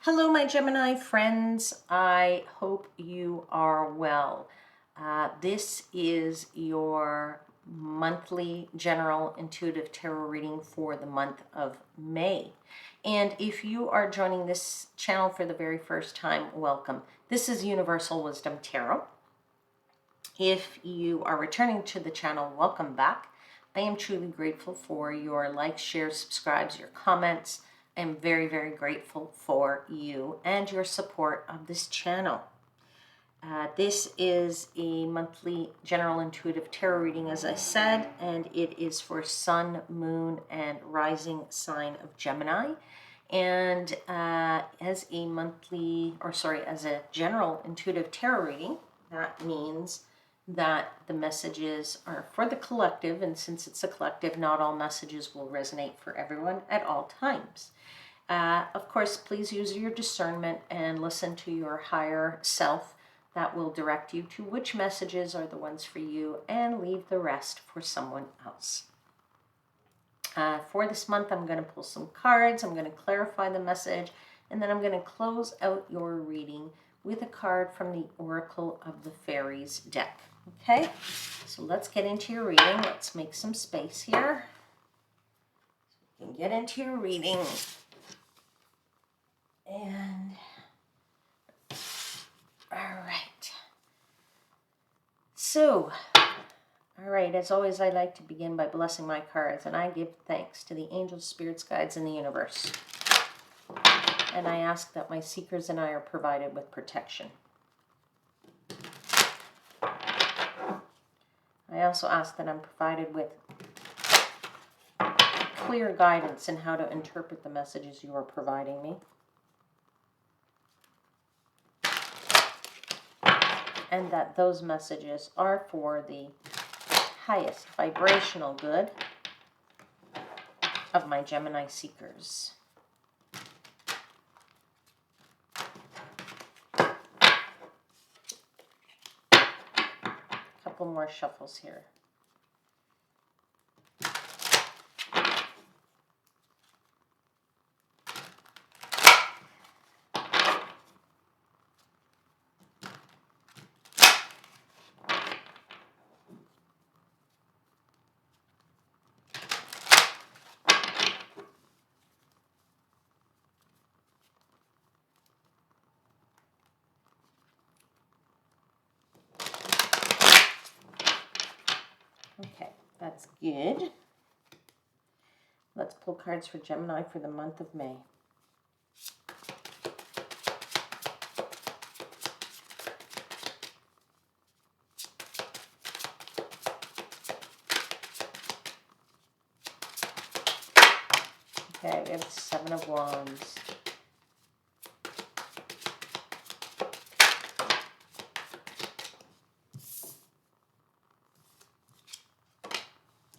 Hello, my Gemini friends. I hope you are well. This is your monthly general intuitive tarot reading for the month of May. And if you are joining this channel for the very first time, welcome. This is Universal Wisdom Tarot. If you are returning to the channel, welcome back. I am truly grateful for your likes, shares, subscribes, your comments. I am very, very grateful for you and your support of this channel. This is a monthly general intuitive tarot reading, as I said, and it is for Sun, Moon, and Rising sign of Gemini. And as a general intuitive tarot reading, that means that the messages are for the collective, and since it's a collective, not all messages will resonate for everyone at all times. Of course, please use your discernment and listen to your higher self. That will direct you to which messages are the ones for you and leave the rest for someone else. For this month, I'm going to pull some cards. I'm going to clarify the message, and then I'm going to close out your reading with a card from the Oracle of the Fairies deck. Okay, so let's get into your reading. Let's make some space here. So you can get into your reading. And all right. So, all right, as always, I like to begin by blessing my cards, and I give thanks to the angels, spirits, guides, in the universe. And I ask that my seekers and I are provided with protection. I also ask that I'm provided with clear guidance in how to interpret the messages you are providing me. And that those messages are for the highest vibrational good of my Gemini seekers. Couple more shuffles here. Okay, that's good. Let's pull cards for Gemini for the month of May. Okay, we have the Seven of Wands.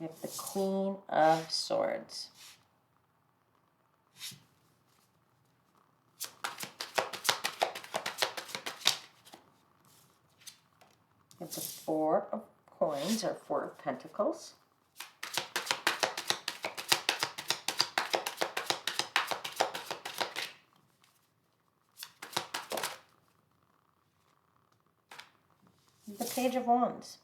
We have the Queen of Swords. We have the Four of Coins, or Four of Pentacles. The Page of Wands.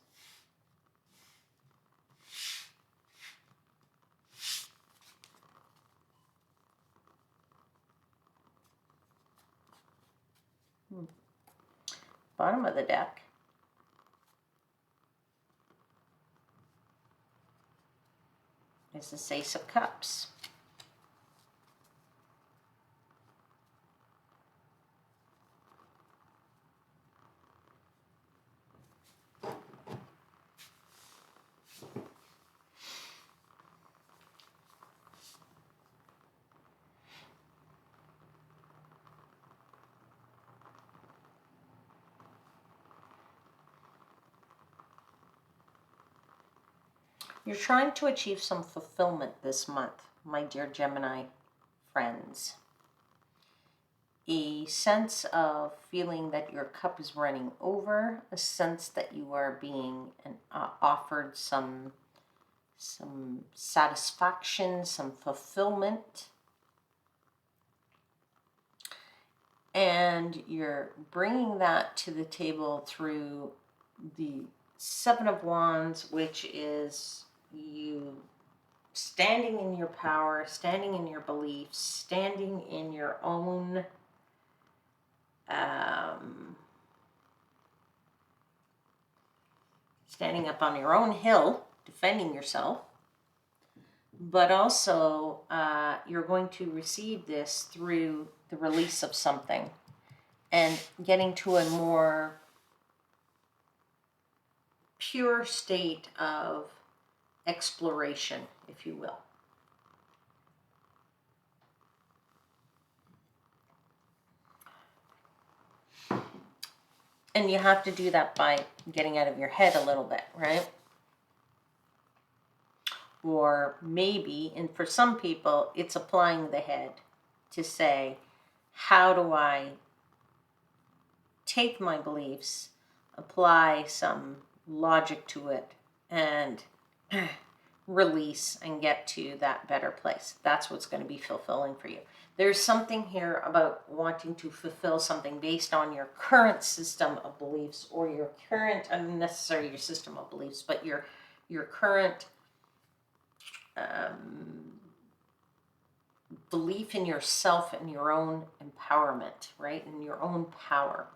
Bottom of the deck. Is the Ace of Cups. You're trying to achieve some fulfillment this month, my dear Gemini friends. A sense of feeling that your cup is running over, a sense that you are being offered some satisfaction, some fulfillment. And you're bringing that to the table through the Seven of Wands, which is you standing in your power, standing in your beliefs, standing in your own standing up on your own hill, defending yourself. But also, you're going to receive this through the release of something and getting to a more pure state of exploration, if you will. And you have to do that by getting out of your head a little bit, right? Or maybe, and for some people, it's applying the head to say, how do I take my beliefs, apply some logic to it, and release and get to that better place? That's what's going to be fulfilling for you. There's something here about wanting to fulfill something based on your current system of beliefs, or your current, unnecessarily your system of beliefs, but your current belief in yourself and your own empowerment, right? And your own power,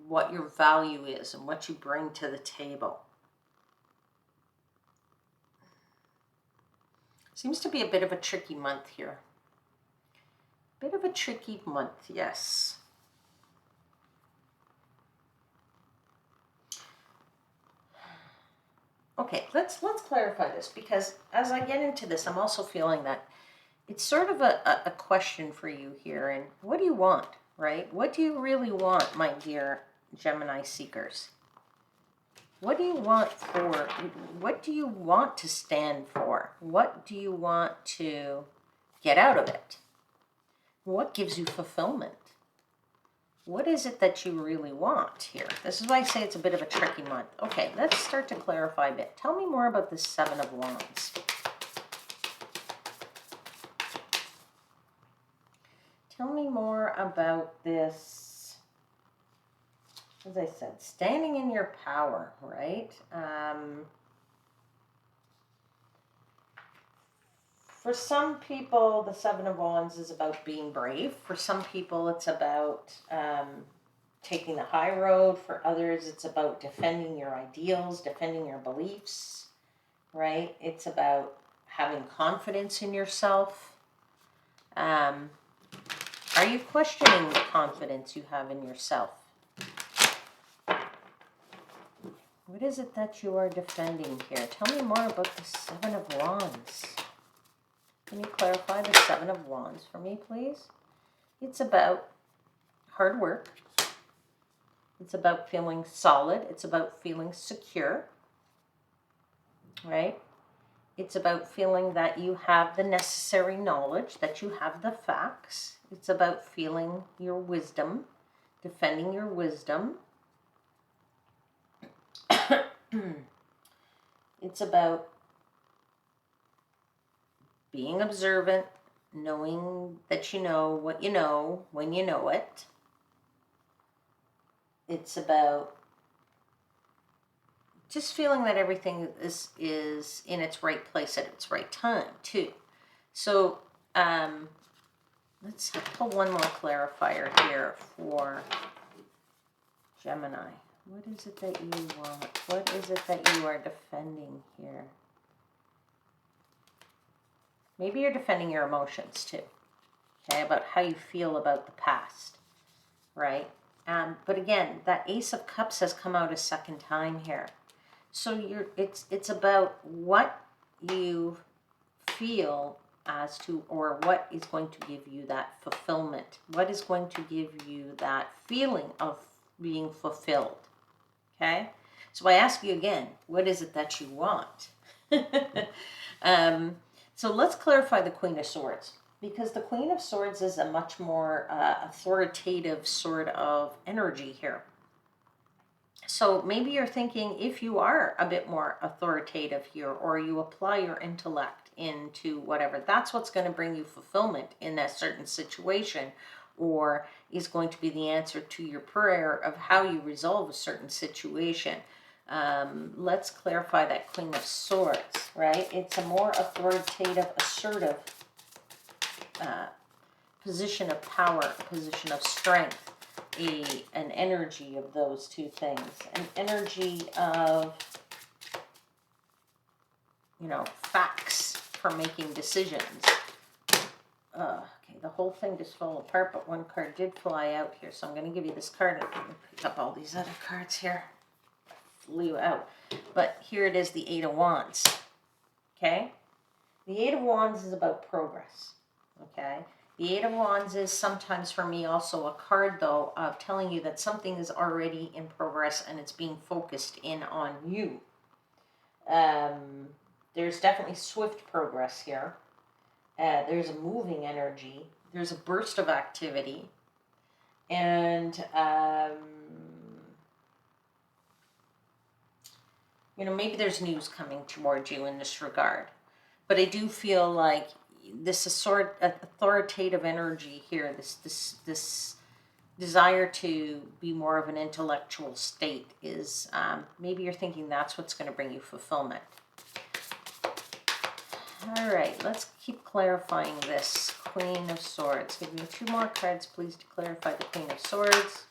what your value is and what you bring to the table. Seems to be a bit of a tricky month here. Bit of a tricky month, yes. Okay, let's clarify this, because as I get into this, I'm also feeling that it's sort of a question for you here. And what do you want, right? What do you really want, my dear Gemini seekers? What do you want for, what do you want to stand for? What do you want to get out of it? What gives you fulfillment? What is it that you really want here? This is why I say it's a bit of a tricky month. Okay, let's start to clarify a bit. Tell me more about the Seven of Wands. Tell me more about this, as I said, standing in your power, right? For some people, the Seven of Wands is about being brave. For some people, it's about taking the high road. For others, it's about defending your ideals, defending your beliefs, right? It's about having confidence in yourself. Are you questioning the confidence you have in yourself? What is it that you are defending here? Tell me more about the Seven of Wands. Can you clarify the Seven of Wands for me, please? It's about hard work. It's about feeling solid. It's about feeling secure, right? It's about feeling that you have the necessary knowledge, that you have the facts. It's about feeling your wisdom, defending your wisdom. It's about being observant, knowing that you know what you know when you know it. It's about just feeling that everything is in its right place at its right time, too. So let's pull one more clarifier here for Gemini. What is it that you want? What is it that you are defending here? Maybe you're defending your emotions too, okay, about how you feel about the past, right? But again, that Ace of Cups has come out a second time here. So it's about what you feel as to, or what is going to give you that fulfillment. What is going to give you that feeling of being fulfilled, okay? So I ask you again, what is it that you want? So let's clarify the Queen of Swords, because the Queen of Swords is a much more authoritative sort of energy here. So maybe you're thinking, if you are a bit more authoritative here, or you apply your intellect into whatever, that's what's going to bring you fulfillment in that certain situation, or is going to be the answer to your prayer of how you resolve a certain situation. Let's clarify that Queen of Swords, right? It's a more authoritative, assertive position of power, a position of strength, an energy of those two things, an energy of, facts for making decisions. Okay, the whole thing just fell apart, but one card did fly out here, so I'm going to give you this card and pick up all these other cards here. Flew out. But here it is, the Eight of Wands. Okay? The Eight of Wands is about progress. Okay? The Eight of Wands is sometimes for me also a card, though, of telling you that something is already in progress and it's being focused in on you. There's definitely swift progress here. There's a moving energy. There's a burst of activity. And, maybe there's news coming towards you in this regard. But I do feel like this authoritative energy here, this desire to be more of an intellectual state is, maybe you're thinking that's what's going to bring you fulfillment. All right, let's keep clarifying this Queen of Swords. Give me 2 more cards, please, to clarify the Queen of Swords.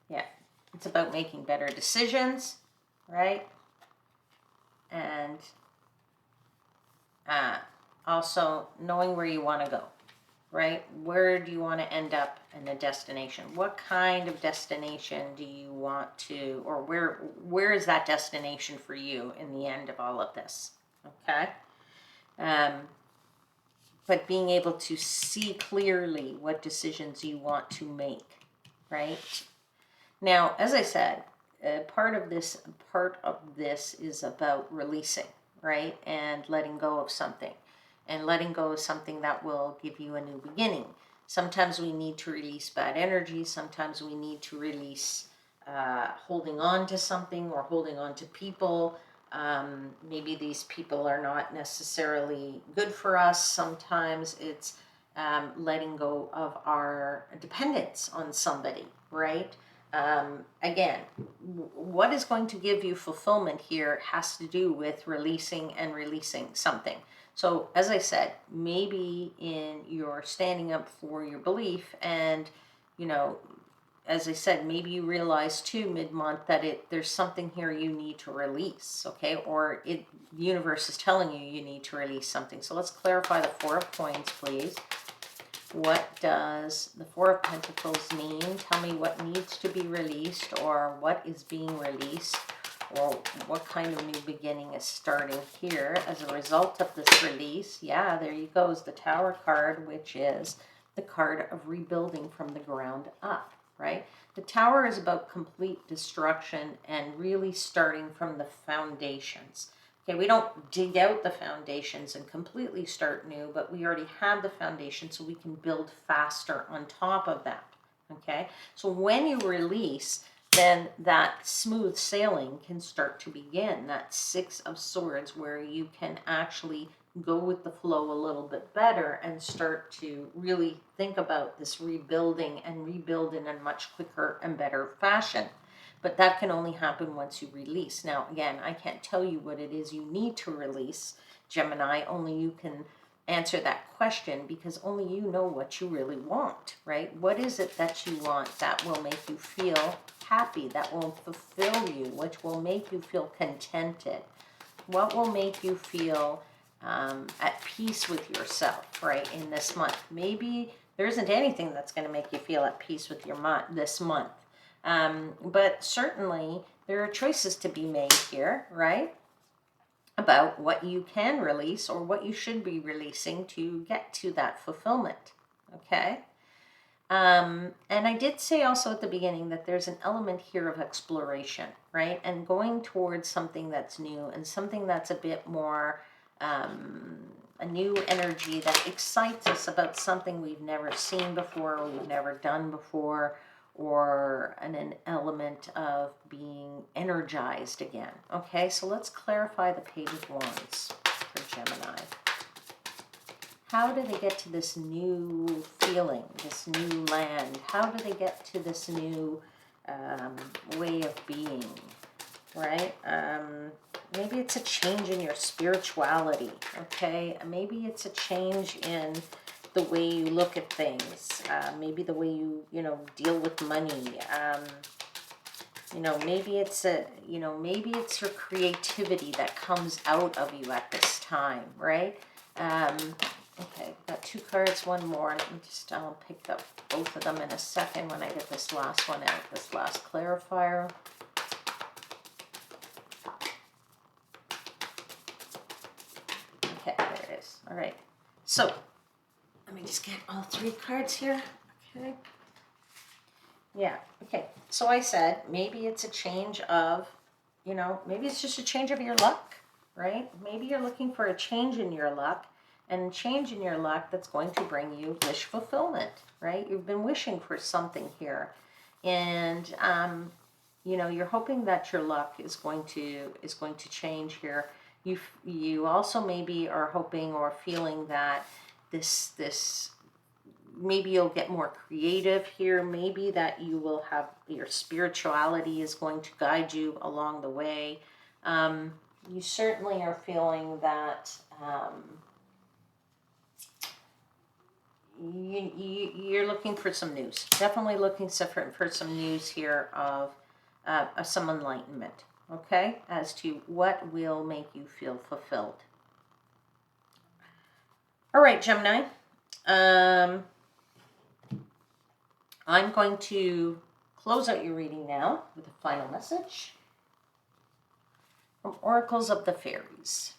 Yeah, it's about making better decisions, right? And also knowing where you want to go, right? Where do you want to end up in a destination? What kind of destination do you want to, or where is that destination for you in the end of all of this? Okay. But being able to see clearly what decisions you want to make, right? Now, as I said, part of this is about releasing, right? And letting go of something. And letting go of something that will give you a new beginning. Sometimes we need to release bad energy. Sometimes we need to release holding on to something or holding on to people. Maybe these people are not necessarily good for us. Sometimes it's letting go of our dependence on somebody, right? Again, what is going to give you fulfillment here has to do with releasing something. So, as I said, maybe in your standing up for your belief and, as I said, maybe you realize too mid-month that there's something here you need to release, okay? Or the universe is telling you need to release something. So let's clarify the Four of Coins, please. What does the Four of Pentacles mean? Tell me what needs to be released or what is being released. Or what kind of new beginning is starting here as a result of this release? Yeah, there you go, is the Tower card, which is the card of rebuilding from the ground up, right? The Tower is about complete destruction and really starting from the foundations. Okay, we don't dig out the foundations and completely start new, but we already have the foundation so we can build faster on top of that, okay? So when you release, then that smooth sailing can start to begin. That Six of Swords, where you can actually go with the flow a little bit better and start to really think about this rebuilding and rebuild in a much quicker and better fashion. But that can only happen once you release. Now, again, I can't tell you what it is you need to release, Gemini. Only you can answer that question because only you know what you really want, right? What is it that you want that will make you feel happy, that will fulfill you, which will make you feel contented? What will make you feel at peace with yourself, right, in this month? Maybe there isn't anything that's going to make you feel at peace with your this month. But certainly there are choices to be made here, right? About what you can release or what you should be releasing to get to that fulfillment, okay? And I did say also at the beginning that there's an element here of exploration, right? And going towards something that's new and something that's a bit more, a new energy that excites us about something we've never seen before or we've never done before, or an element of being energized again. Okay, so let's clarify the Page of Wands. for Gemini. How do they get to this new feeling, this new land? How do they get to this new way of being, right? Maybe it's a change in your spirituality, okay? Maybe it's a change in the way you look at things. Maybe the way you deal with money. Maybe it's maybe it's your creativity that comes out of you at this time, right? Okay, got 2 cards, one more. I'll pick up both of them in a second when I get this last one out, this last clarifier. Okay, there it is. All right. So, let me just get all 3 cards here. Okay. Yeah, okay. So I said maybe it's a change of, maybe it's just a change of your luck, right? Maybe you're looking for a change in your luck, and change in your luck that's going to bring you wish fulfillment, right? You've been wishing for something here, and you're hoping that your luck is going to change here. You also maybe are hoping or feeling that this maybe you'll get more creative here. Maybe that you will have your spirituality is going to guide you along the way. You certainly are feeling that you're looking for some news. Definitely looking for some news here of some enlightenment, okay, as to what will make you feel fulfilled. All right, Gemini. I'm going to close out your reading now with a final message from Oracles of the Fairies.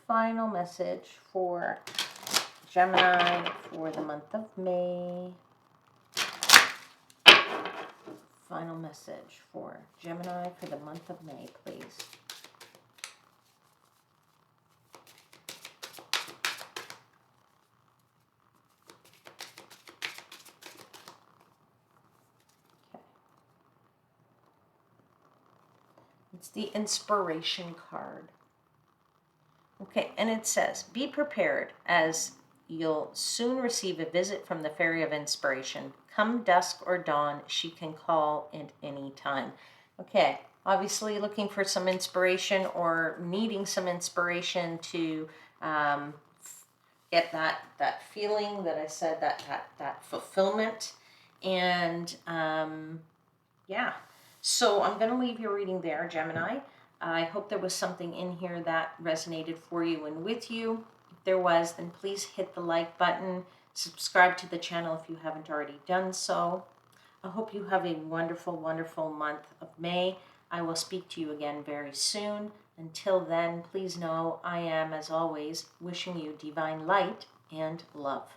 Final message for Gemini for the month of May. Final message for Gemini for the month of May, please. Okay. It's the inspiration card. Okay, and it says, be prepared as you'll soon receive a visit from the Fairy of Inspiration. Come dusk or dawn, she can call at any time. Okay, obviously looking for some inspiration or needing some inspiration to get that feeling that I said, that fulfillment. And yeah, so I'm going to leave your reading there, Gemini. I hope there was something in here that resonated for you and with you. If there was, then please hit the like button. Subscribe to the channel if you haven't already done so. I hope you have a wonderful, wonderful month of May. I will speak to you again very soon. Until then, please know I am, as always, wishing you divine light and love.